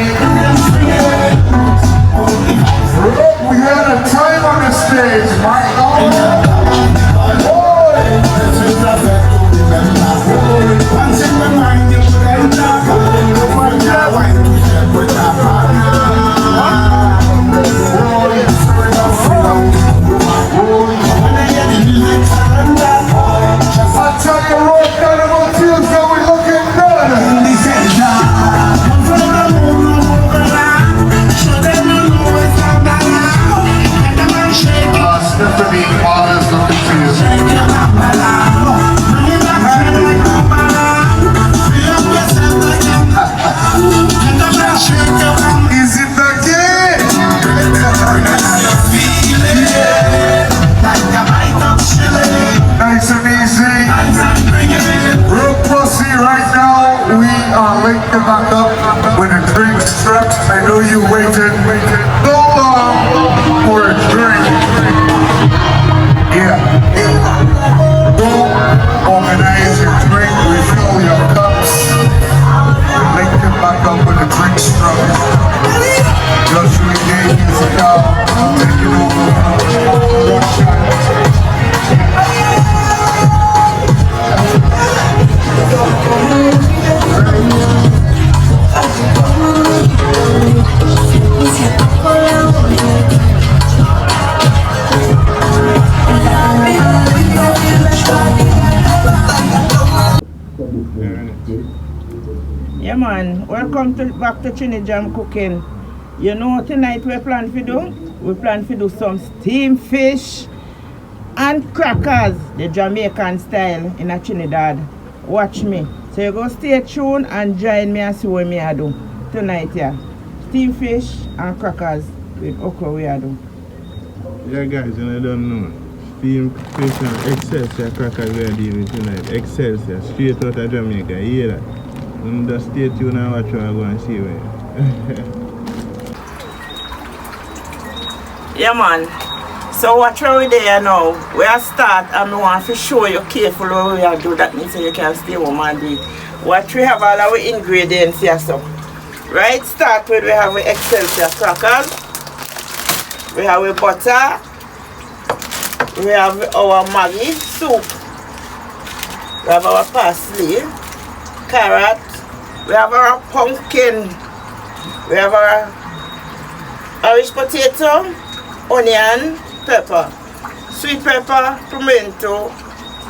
We had a time on the stage, my Lord. I tell you what, Carnival Tuesday, we looking good. Stephanie, father's looking for you. Is it the kid? Nice and easy. Real pussy right now. We are linked back up with a drink strap. I know you waited so long for a drink. Yeah. Go organize your drink, refill your cups. Link it back up with a drink strap. Just regain his job. Take it over from Russia. Yeah man, welcome back to Jam Cooking. You know tonight we plan to do? We plan to do some steamed fish and crackers, the Jamaican style in a Trinidad. Watch me. So you go stay tuned and join me and see what me I do tonight, yeah. Steamed fish and crackers with okra we I do. Yeah guys, you don't know. Steamed fish and Excelsior crackers we are doing tonight. Excelsior, straight out of Jamaica, you hear that? Just stay tuned and watch what I'm going to see where. Yeah man. So watch where we there now. We are start and we want to show you carefully what we are do that means so you can stay home and do it. Watch we have all our ingredients here so. Right, start with we have our Excelsior crackers. We have our butter. We have our Maggi soup. We have our parsley, carrot. We have our pumpkin. We have our Irish potato, onion, pepper, sweet pepper, pimento.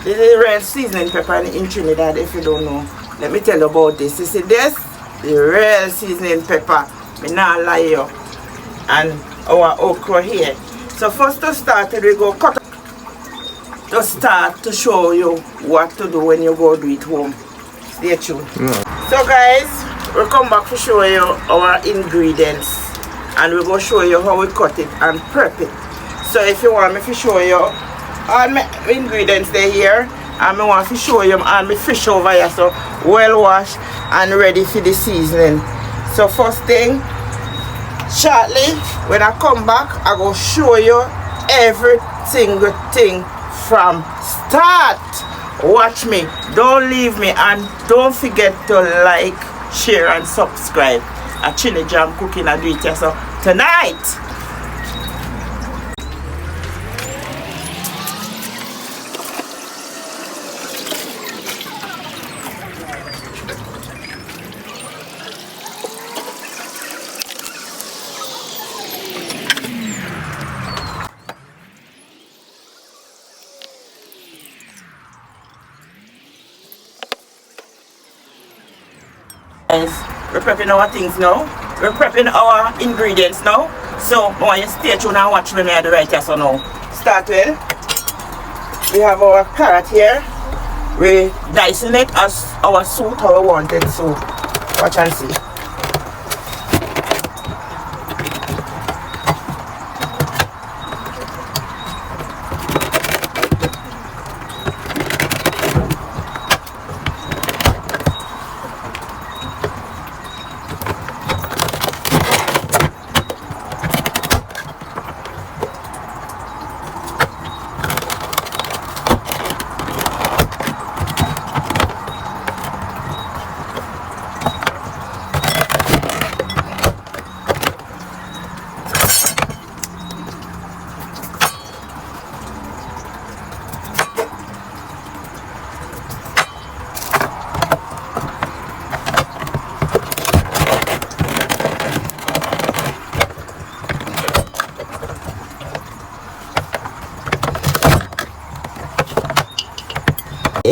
This is real seasoning pepper in Trinidad if you don't know. Let me tell you about this. You see this? The real seasoning pepper. Me not lie you. And our okra here. So first to start we go cut to start to show you what to do when you go do it home. Stay tuned. So guys, we'll come back to show you our ingredients and we're going to show you how we cut it and prep it. So if you want me to show you all my ingredients they here and I want to show you all my fish over here so well washed and ready for the seasoning. So first thing, shortly when I come back I will show you every single thing from start. Watch me, don't leave me and don't forget to like, share and subscribe at Jam Cooking and do it here. So tonight we're prepping our things now. We're prepping our ingredients now. So I want you to stay tuned and watch me I do right here. So now start with we have our carrot here. We're dicing it as our suit how we want it. So watch and see.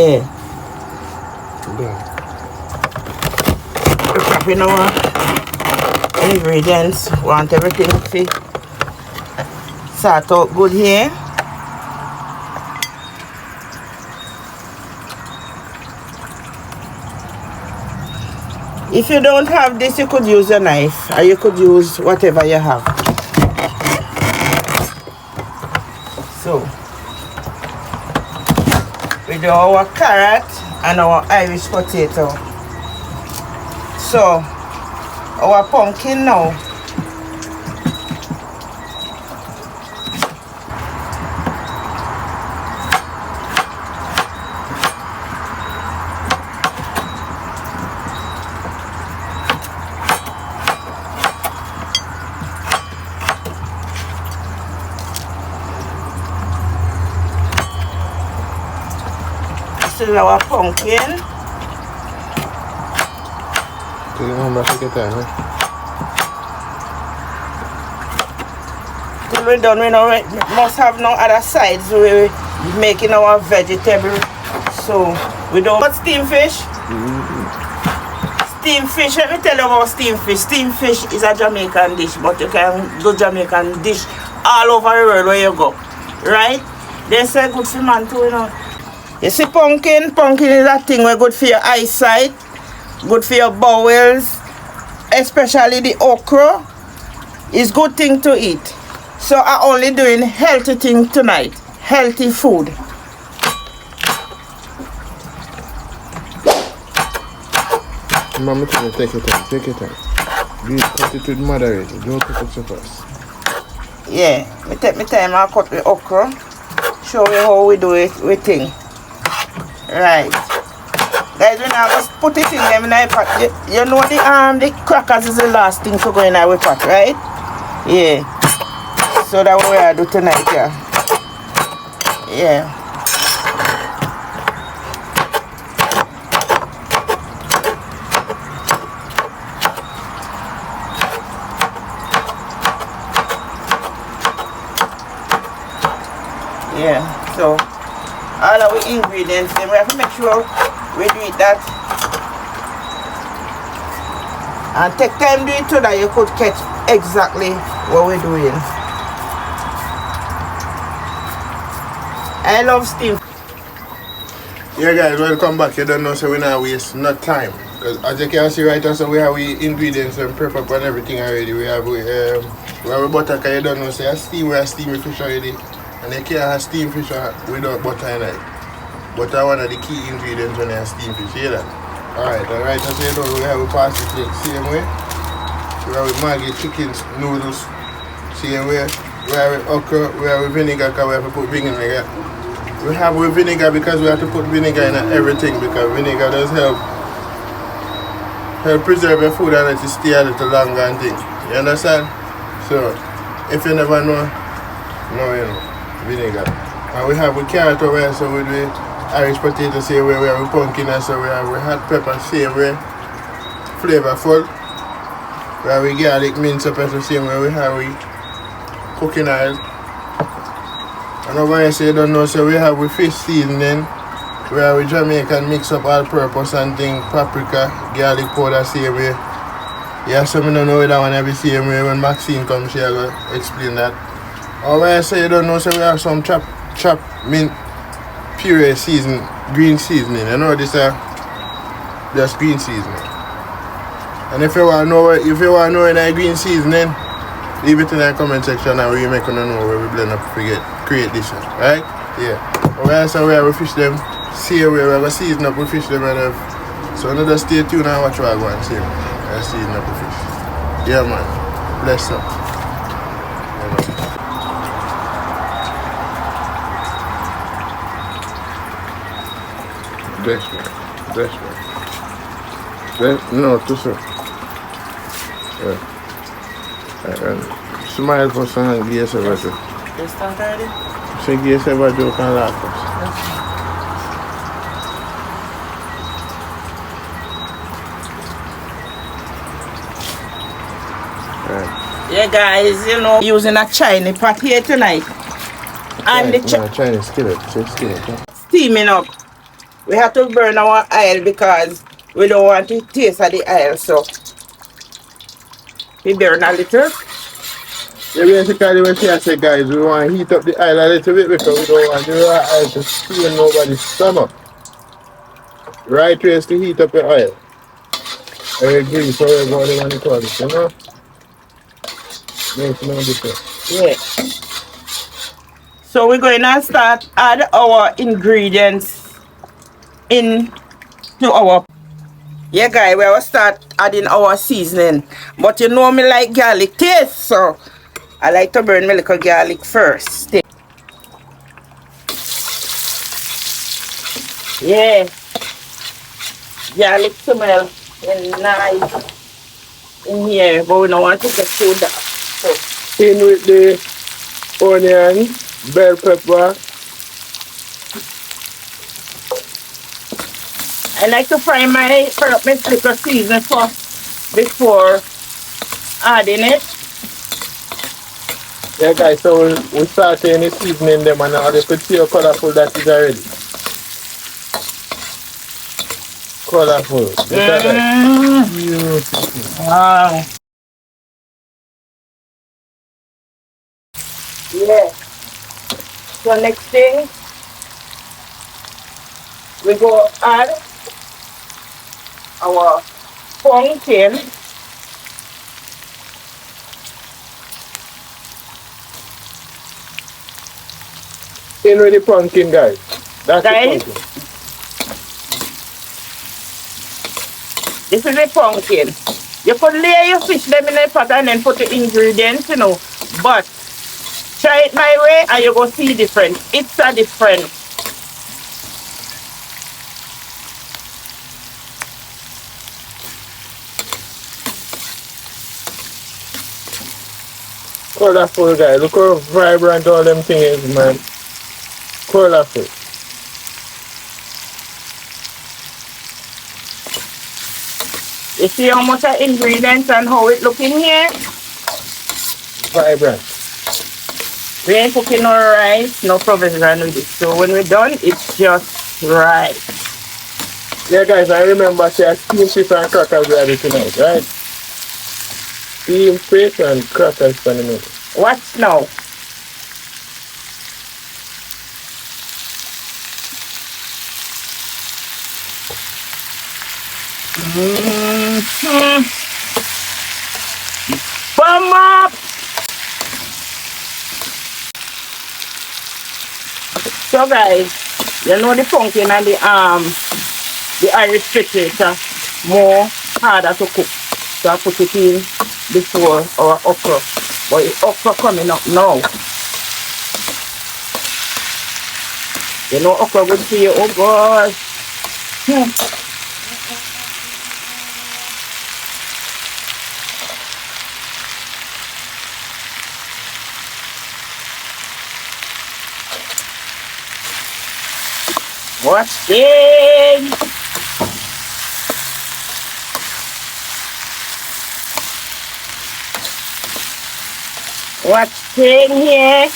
Yeah. We're prepping our ingredients. Want everything to sort out good here. If you don't have this, you could use a knife, or you could use whatever you have. So, we do our carrot and our Irish potato. So, our pumpkin now. This is our pumpkin. Till we're done, we must have no other sides. We're making our vegetable. So we don't put steamed fish. Steamed fish, let me tell you about steamed fish. Steamed fish is a Jamaican dish, but you can do Jamaican dish all over the world where you go. Right? They say good for man too, you know. You see pumpkin? Pumpkin is a thing where good for your eyesight, good for your bowels, especially the okra. It's good thing to eat. So I'm only doing healthy thing tonight. Healthy food. Mama, take your time, take your time. You cut it with moderately, don't cut it so fast. Yeah, I take my time, I'll cut the okra. Show you how we do it, we think. Right. Guys, when I just put it in them in the pot, you know the crackers is the last thing to go in our pot, right? Yeah. So that's what I do tonight, yeah. Yeah. Yeah, so all our ingredients, then we have to make sure we do it that and take time to do it so that you could catch exactly what we're doing. I love steam. Yeah guys, welcome back. You don't know, so we not waste no time. Because as you can see right now, so we have we ingredients and prep up and everything already. We have butter, because you don't know, so we have steamy fish already. And you can't have steamed fish without butter in it. Butter is one of the key ingredients when you have steamed fish, you hear that? Alright, so you know, we have a pasta plate, same way. We have Maggi chickens, noodles, same way. We have okra, we have vinegar, because we have to put vinegar. We have with vinegar because we have to put vinegar in everything, because vinegar does help preserve your food and let it stay a little longer and things. You understand? So, if you never know, you know. Vinegar. And we have with carrot over here, so we do Irish potato same way, we have with pumpkin, and so we have with hot pepper same way, flavorful. We have with garlic, minced up the same way, we have with cooking oil. And over here, so you don't know, so we have with fish seasoning, we have with Jamaican mix up all purpose and thing, paprika, garlic powder same way. Yeah, so I don't know that one every same way. When Maxine comes, she will explain that. Over here, so you don't know, so we have some chopped mint puree season, green seasoning. You know this just green seasoning. And if you want to know any green seasoning, leave it in the comment section and we make you know where we blend up to create this one, right? Yeah. Over here, so we have fish them, see where we have a season up with fish them and have. So now just stay tuned and watch what I go and see. Let's season up the fish. Yeah man. Bless up. That's right. No, too soon. Yeah. Smile for some and give us a battle. You start already? So give us a battle can laugh us. Yeah guys, you know, using a Chinese pot here tonight. And the Chinese skillet, so skillet. Huh? steaming up. We have to burn our oil because we don't want to taste of the oil. So we burn a little. Yeah, basically when I say guys, we want to heat up the oil a little bit because we don't want the raw oil to strain nobody's stomach. Right way is to heat up the oil. I agree, so we're going to call it, you know? Makes no difference. Yeah. So we're going to start add our ingredients into our. Yeah, guys, we will start adding our seasoning. But you know me like garlic taste, so I like to burn my little garlic first. Yeah, garlic smell is nice in here, but we don't want to get too dark. So, In with the onion, bell pepper. I like to fry my little seasoning first before adding it. Yeah guys, so we start in the seasoning them and now they could see how colorful that is already. Colorful. Look at that. Beautiful. Wow. Yeah. So next thing, we go add our pumpkin. In with the pumpkin guys. That's Guys, the pumpkin. this is the pumpkin. You could lay your fish them in a pot and then put the ingredients, you know. But try it my way and you go see different. It's a different. Colorful guys. Look how vibrant all them things is, man. Colorful. You see how much of ingredients and how it look in here? Vibrant. We ain't cooking no rice, no provision with it. So when we're done, it's just right. Yeah guys, I remember say steamed fish and crackers we had it tonight, right? Steamed fish and crackers for the minute. Watch now. Bum up. So guys, you know the pumpkin and the Irish chicken are more harder to cook. So I put it in before our okra. But the okra coming up now. You know okra good for you, oh gosh. Watch this. Watch thing here.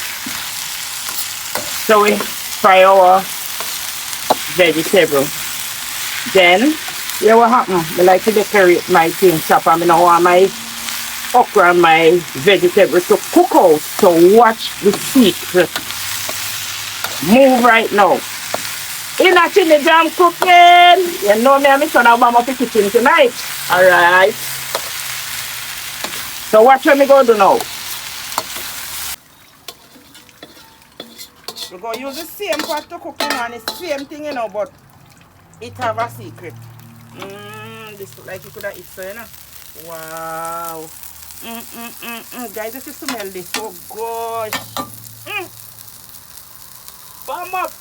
So we fry our vegetable. Then, yeah, what happen? I like to decorate my thing chop and I don't want my okra and my vegetable to cook out. So watch the secret. Move right now. In a chili jam cooking. You know me and my son are warm up the kitchen tonight. Alright. So watch what me go do now. We're going to use the same pot to cook and the same thing, you know, but it have a secret. This look like you could have eaten, so, you know. Wow. Guys, if you smell this, oh gosh. Bum up.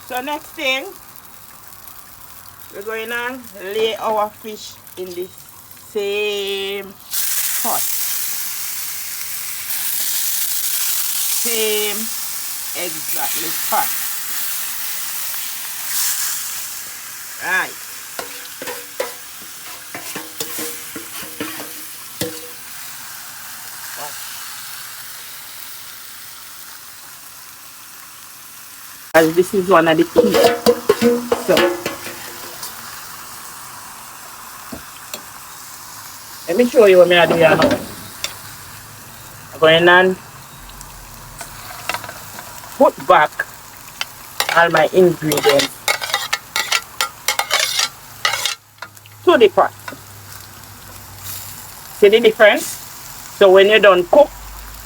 So next thing, we're going to lay our fish in this same pot. Same exactly pot. Right. As this is one of the key. So let me show you what I do here now. I'm going and put back all my ingredients to the pot. See the difference? So when you're done cook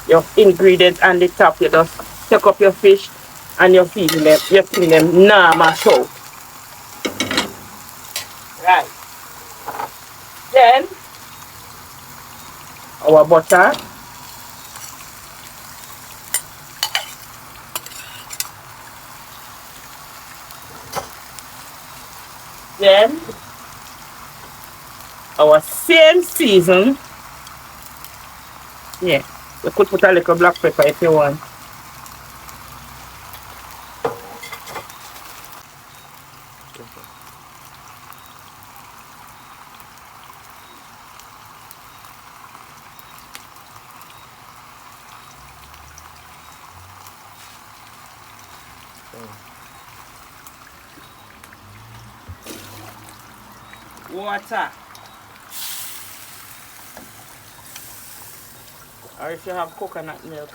your ingredients on the top, you just take up your fish and you're feeding them, normal so. Right. Then our butter. Then our same season. Yeah, you could put a little black pepper if you want. Water. Or if you have coconut milk.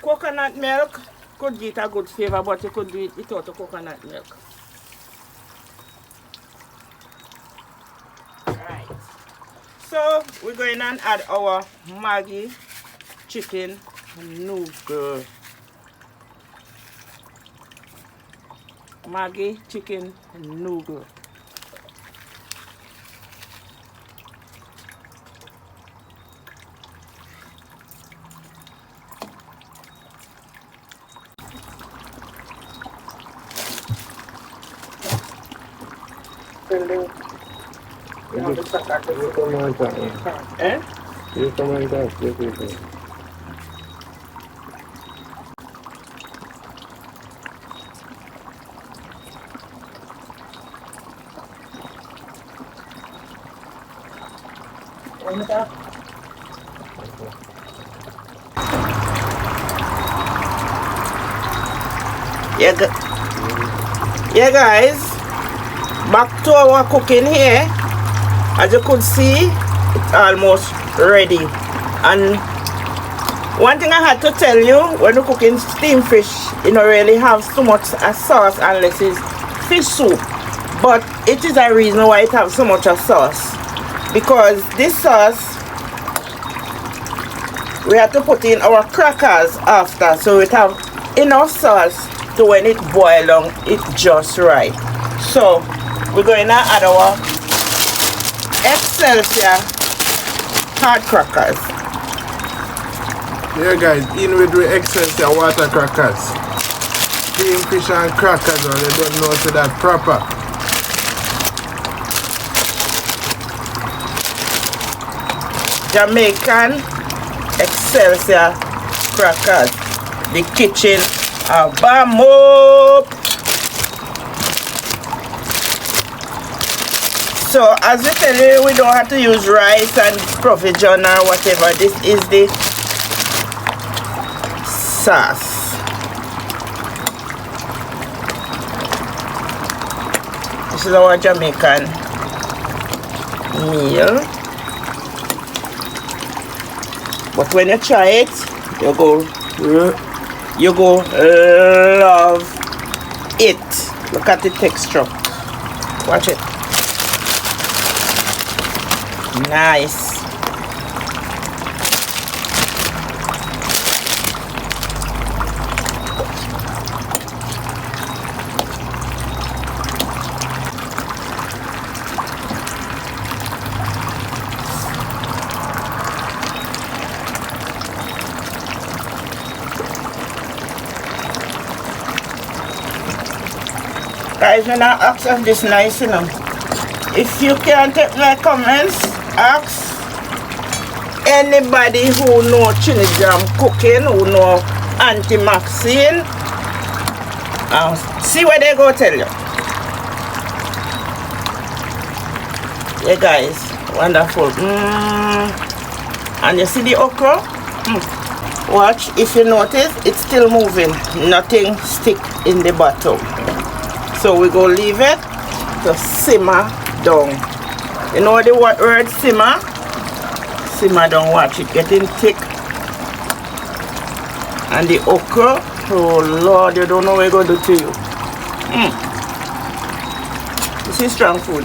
Coconut milk could give it a good flavor, but you could do it without the coconut milk. Alright. So we're going to add our Maggi chicken noodle. Maggi chicken noodle. Yeah guys, back to our cooking here. As you could see, it's almost ready. And one thing I had to tell you, when you're cooking steamed fish, you don't really have so much sauce unless it's fish soup. But it is a reason why it has so much sauce, because this sauce we have to put in our crackers after, so it have enough sauce to when it boil down, it's just right. So we're going to add our Excelsior hard crackers. Yeah guys, in with the Excelsior water crackers. Steamed fish and crackers, or they don't know so that proper. Jamaican Excelsior crackers. The kitchen bam up. So as we tell you, we don't have to use rice and provision or whatever. This is the sauce. This is our Jamaican meal. But when you try it, you go love it. Look at the texture. Watch it. Nice. Guys, when I ask of this nice, you know. If you can't take my comments, ask anybody who know chili jam cooking, who know Auntie Maxine. See what they go tell you. Yeah guys, wonderful. And you see the okra? Watch, if you notice, it's still moving. Nothing stick in the bottom. So we go leave it to simmer down. You know the word simmer? Simmer down, watch it getting thick. And the okra, oh Lord, you don't know what it's going to do to you. This is strong food.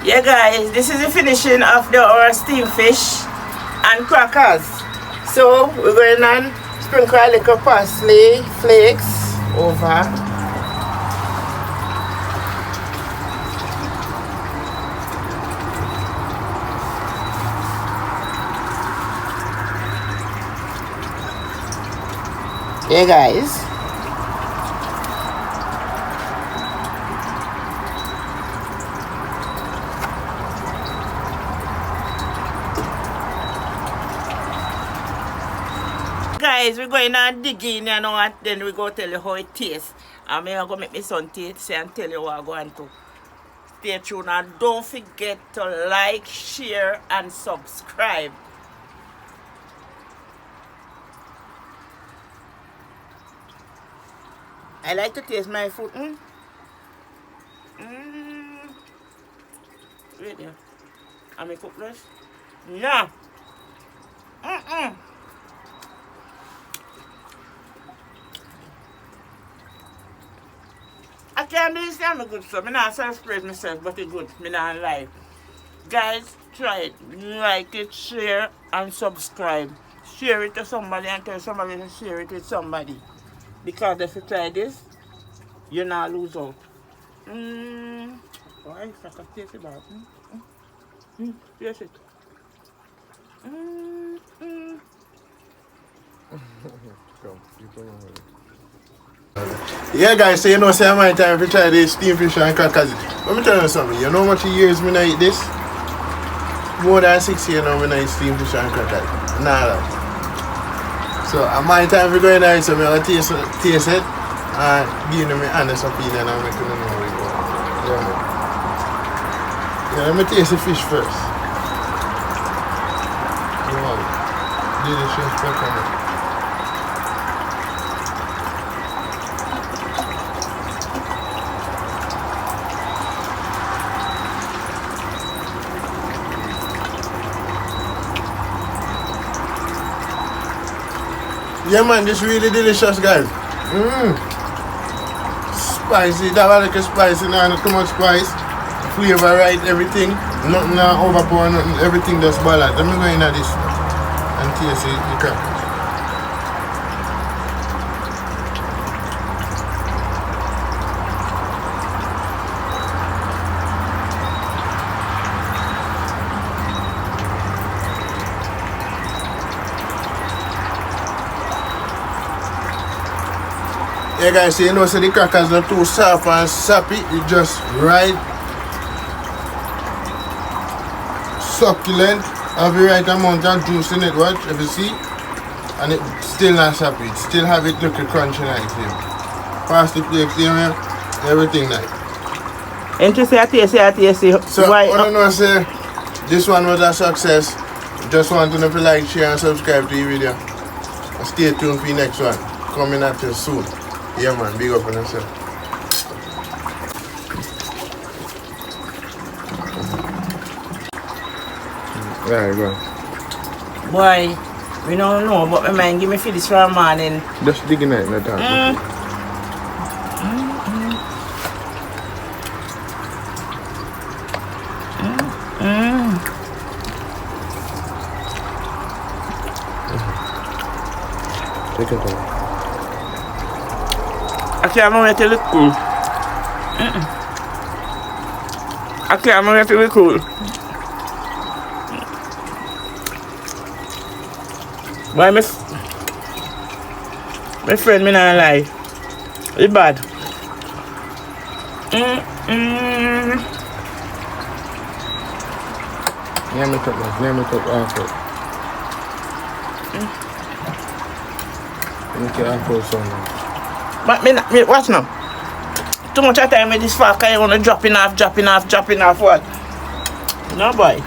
Yeah guys, this is the finishing of our steamed fish and crackers. So we're going to sprinkle a little parsley flakes over. Yeah guys. Guys, we're going to dig in, you know, and then we go tell you how it tastes. And I'm going to make my son taste and tell you what I'm going to. Stay tuned and don't forget to like, share and subscribe. I like to taste my food. Wait there. I'm cook this. Yeah. I can't do this, I'm good stuff. I'm not self-praise myself, but it's good. I'm not lie. Guys, try it. Like it, share, and subscribe. Share it to somebody and tell somebody to share it with somebody. Because if you try this, you'll not lose out. Why? If I can taste it back. Taste it. Yeah guys, so you know, say my time to try this steamed fish and crackers. Let me tell you something, you know how much years when I eat this? More than 6 years now when I eat steamed fish and crackers. Nah. So at my time to go in there, so I'm going to taste it and give them my honest opinion and make them know how it goes. Yeah, let me taste the fish first. Wow. Delicious pepper. Yeah man, this is really delicious guys. Spicy, that was like a spicy, not too much spice. Flavor right, everything. Nothing overpower, nothing, everything just balanced. Let me go in at this and taste it, the crackers. Yeah guys, so you know, so the crackers not too soft and sappy, it's just right, succulent, have the right amount of juice in it, watch, if you see, and it still not sappy, it still have it looking crunchy nice here. Parsley flakes here, everything nice. Interesting, I taste. So, I don't know, say, this one was a success. Just want to know if you like, share and subscribe to the video. And stay tuned for the next one, coming at you soon. Yeah man, big up on yourself. There you go. Boy, we don't know, but my mind give me for this for a morning. Just digging it, not that. Take it out. Okay, I'm going to look cool. Okay, I'm going to look cool. Why my friend me not lie. It's bad. Let me talk after. Let me get after something. But me watch now. Too much of time with this fuck, I want to dropping off what? No boy.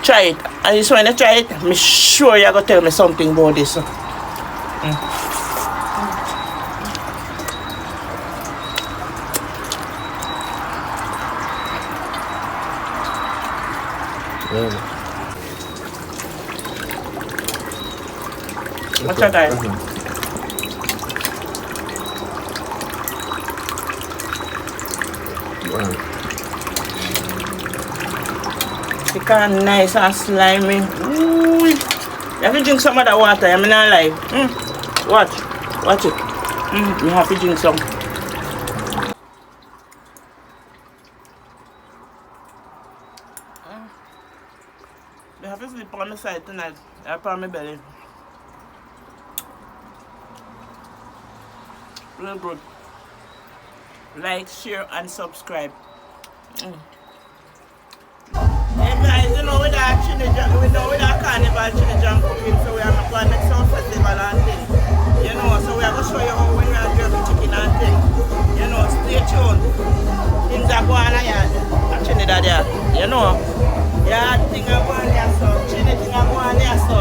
Try it. And this when you try it, I'm sure you're going to tell me something about this. What's your guy? Chicken nice and slimy. Ooh. You have to drink some of that water, I'm not lie. Watch it. You have to drink some. You have to sleep on my side tonight. Up on my belly. Real good. Like, share, and subscribe. Hey guys, you know with our carnival Trinidad cooking, so we are going to make some festival and things. You know, so we are going to show you how when we are doing chicken and things. You know, stay tuned. Things are going on here at Trinidad there. You know, yeah, things are going on there, so Trinidad things are going on there, so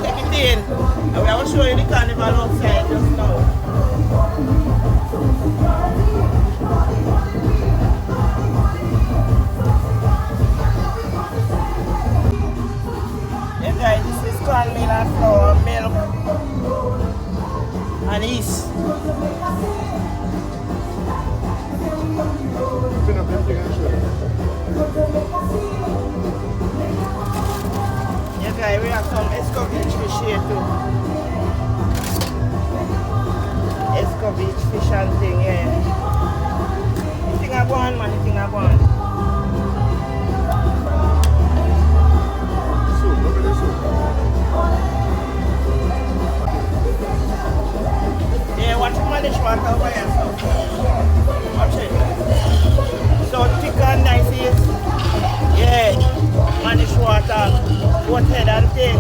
take it in. And we are going to show you the carnival outside just now. Hey guys, this is cornmeal and flour, milk and yeast. Yeah guys, we have some escovitch fish here too. Escovitch fish and thing, yeah. The thing I go on, man, the thing I go on. Yeah, watch it, man, this water over here, so. Watch it. So thick and nice is. Yeah, man, this water, goat head and thing.